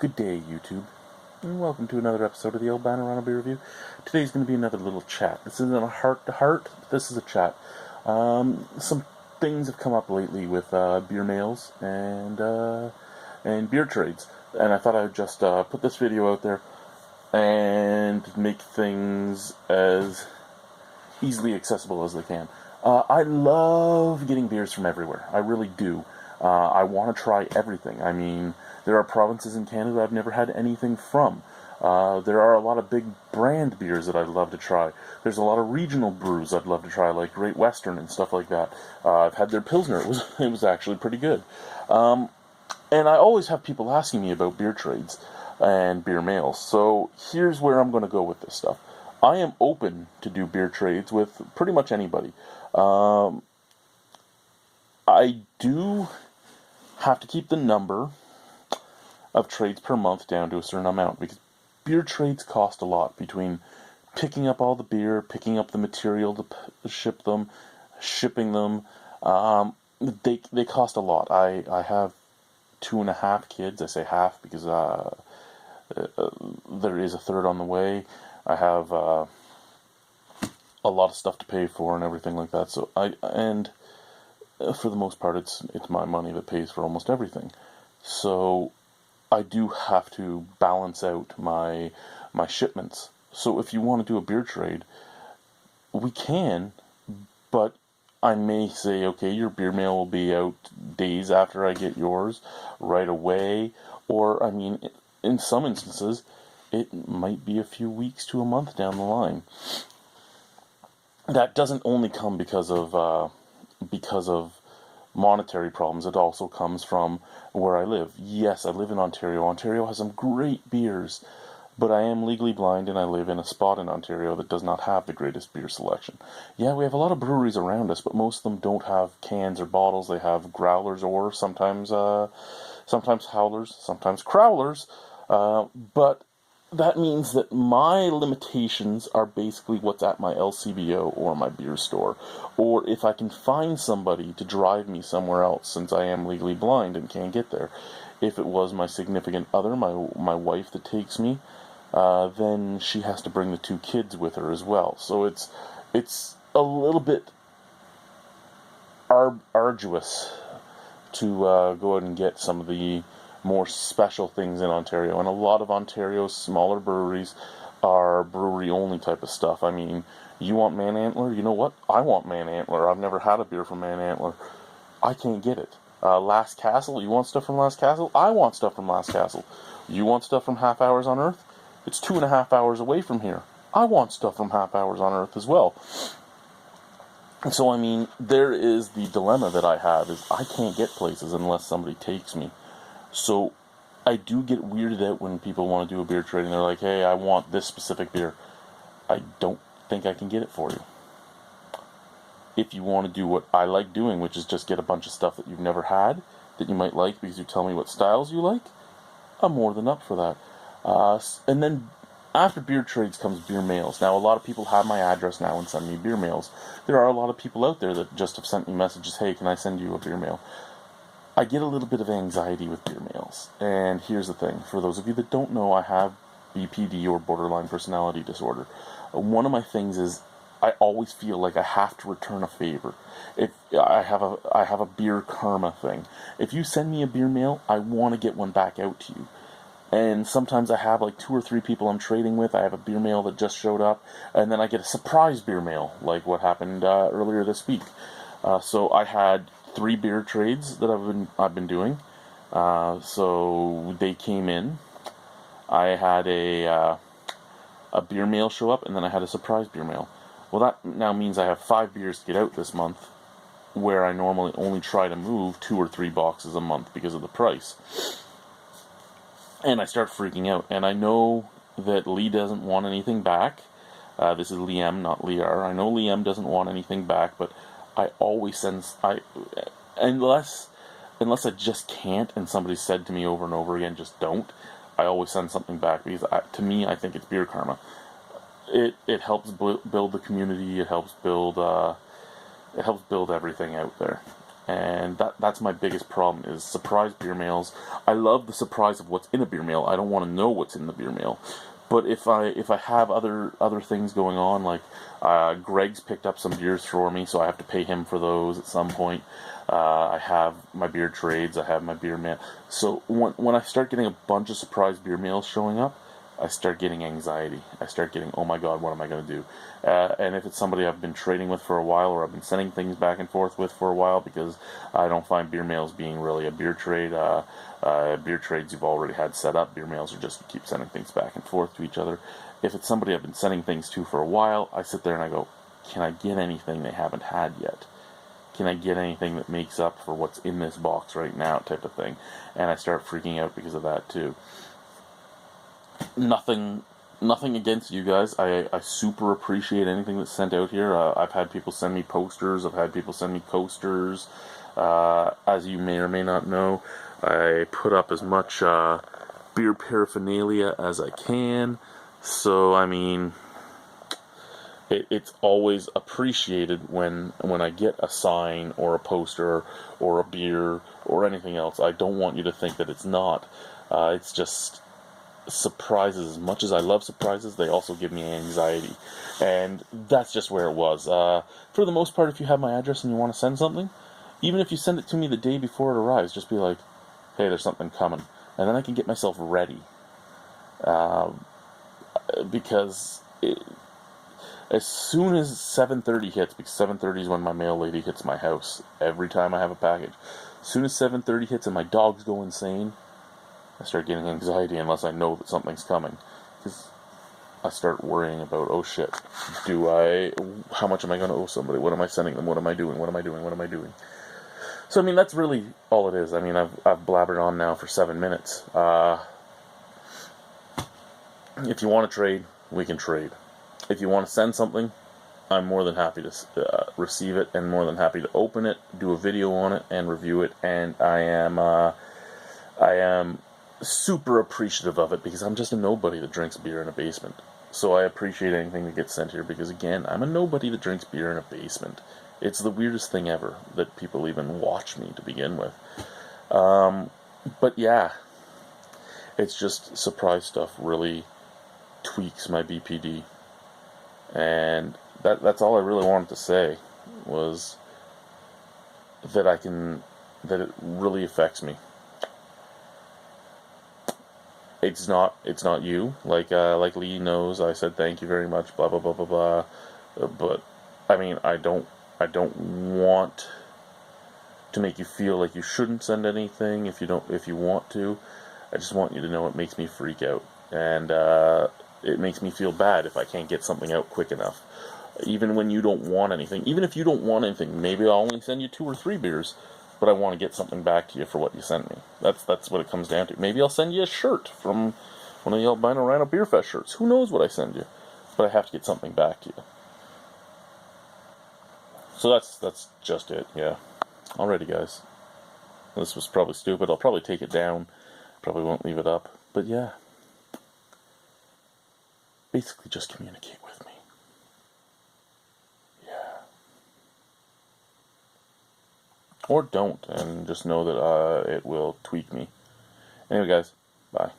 Good day, YouTube, and welcome to another episode of the Old Bannerama Beer Review. Today's going to be another little chat. This isn't a heart-to-heart, this is a chat. Some things have come up lately with beer mails and beer trades, and I thought I would just put this video out there and make things as easily accessible as they can. I love getting beers from everywhere. I really do. I want to try everything. I mean, there are provinces in Canada I've never had anything from. There are a lot of big brand beers that I'd love to try. There's a lot of regional brews I'd love to try, like Great Western and stuff like that. I've had their Pilsner. It was actually pretty good. And I always have people asking me about beer trades and beer mails. So here's where I'm going to go with this stuff. I am open to do beer trades with pretty much anybody. I do have to keep the number of trades per month down to a certain amount, because beer trades cost a lot, between picking up all the beer, picking up the material to ship them, shipping them. They cost a lot. I have 2.5 kids. I say half because there is a third on the way. I have a lot of stuff to pay for and everything like that. So for the most part, it's my money that pays for almost everything. So I do have to balance out my shipments. So if you want to do a beer trade, we can, but I may say, okay, your beer mail will be out days after I get yours, right away. Or, I mean, in some instances, it might be a few weeks to a month down the line. That doesn't only come because of monetary problems. It also comes from where I live. Yes, I live in Ontario. Ontario has some great beers, but I am legally blind and I live in a spot in Ontario that does not have the greatest beer selection. Yeah, we have a lot of breweries around us, but most of them don't have cans or bottles. They have growlers or sometimes howlers, sometimes crowlers, but that means that my limitations are basically what's at my LCBO or my beer store, or if I can find somebody to drive me somewhere else, since I am legally blind and can't get there. If it was my significant other, my wife that takes me, then she has to bring the 2 kids with her as well. So it's a little bit arduous to go out and get some of the more special things in Ontario. And a lot of Ontario's smaller breweries are brewery-only type of stuff. I mean, you want Man Antler? You know what? I want Man Antler. I've never had a beer from Man Antler. I can't get it. Last Castle? You want stuff from Last Castle? I want stuff from Last Castle. You want stuff from Half Hours on Earth? It's 2.5 hours away from here. I want stuff from Half Hours on Earth as well. And so, I mean, there is the dilemma that I have, is I can't get places unless somebody takes me. So I do get weirded out when people want to do a beer trade and they're like, hey, I want this specific beer. I don't think I can get it for you. If you want to do what I like doing, which is just get a bunch of stuff that you've never had, that you might like because you tell me what styles you like, I'm more than up for that. And then after beer trades comes beer mails. Now, a lot of people have my address now and send me beer mails. There are a lot of people out there that just have sent me messages, hey, can I send you a beer mail? I get a little bit of anxiety with beer mails. And here's the thing. For those of you that don't know, I have BPD, or borderline personality disorder. One of my things is I always feel like I have to return a favor. If I have a beer karma thing. If you send me a beer mail, I want to get one back out to you. And sometimes I have like 2 or 3 people I'm trading with. I have a beer mail that just showed up, and then I get a surprise beer mail, like what happened earlier this week. So I had 3 beer trades that I've been doing. So they came in. I had a beer mail show up, and then I had a surprise beer mail. Well, that now means I have 5 beers to get out this month, where I normally only try to move 2 or 3 boxes a month because of the price. And I start freaking out. And I know that Lee doesn't want anything back. This is Liam, not Liar. I know Liam doesn't want anything back, but I always send... Unless I just can't, and somebody said to me over and over again, just don't, I always send something back, because to me, I think it's beer karma. It helps build the community. It helps build everything out there. And that's my biggest problem is surprise beer mails. I love the surprise of what's in a beer mail. I don't want to know what's in the beer mail. But if I have other things going on, like Greg's picked up some beers for me, so I have to pay him for those at some point. I have my beer trades. I have my beer mail. So when I start getting a bunch of surprise beer mails showing up, I start getting anxiety. I start getting, oh my god, what am I going to do? And if it's somebody I've been trading with for a while, or I've been sending things back and forth with for a while, because I don't find beer mails being really a beer trade. Beer trades you've already had set up. Beer mails are just keep sending things back and forth to each other. If it's somebody I've been sending things to for a while, I sit there and I go, can I get anything they haven't had yet? Can I get anything that makes up for what's in this box right now, type of thing? And I start freaking out because of that too. Nothing against you guys. I super appreciate anything that's sent out here. I've had people send me posters. I've had people send me coasters. As you may or may not know, I put up as much beer paraphernalia as I can. So, I mean, it's always appreciated when I get a sign or a poster or a beer or anything else. I don't want you to think that it's not. It's just surprises. As much as I love surprises, they also give me anxiety, and that's just where it was. For the most part, if you have my address and you want to send something, even if you send it to me the day before it arrives, just be like, hey, there's something coming, and then I can get myself ready, because as soon as 7:30 hits, because 7:30 is when my mail lady hits my house every time I have a package, as soon as 7:30 hits and my dogs go insane, I start getting anxiety unless I know that something's coming, because I start worrying about, oh shit, how much am I going to owe somebody? What am I sending them? What am I doing? What am I doing? What am I doing? So, I mean, that's really all it is. I mean, I've blabbered on now for 7 minutes. If you want to trade, we can trade. If you want to send something, I'm more than happy to receive it, and more than happy to open it, do a video on it, and review it, and I am super appreciative of it, because I'm just a nobody that drinks beer in a basement. So I appreciate anything that gets sent here, because again, I'm a nobody that drinks beer in a basement. It's the weirdest thing ever that people even watch me to begin with. But yeah, it's just surprise stuff really tweaks my BPD. And that's all I really wanted to say, was that it really affects me. It's not you. Like Lee knows, I said thank you very much, blah blah blah blah blah. But I mean, I don't want to make you feel like you shouldn't send anything if you want to. I just want you to know it makes me freak out, and it makes me feel bad if I can't get something out quick enough. Even when you don't want anything, even if you don't want anything, maybe I'll only send you 2 or 3 beers, but I want to get something back to you for what you sent me. That's what it comes down to. Maybe I'll send you a shirt from one of the Albino Rhino Beer Fest shirts. Who knows what I send you? But I have to get something back to you. So that's just it, yeah. Alrighty, guys. This was probably stupid. I'll probably take it down. Probably won't leave it up. But yeah. Basically just communicate with me. Yeah. Or don't, and just know that it will tweak me. Anyway, guys, bye.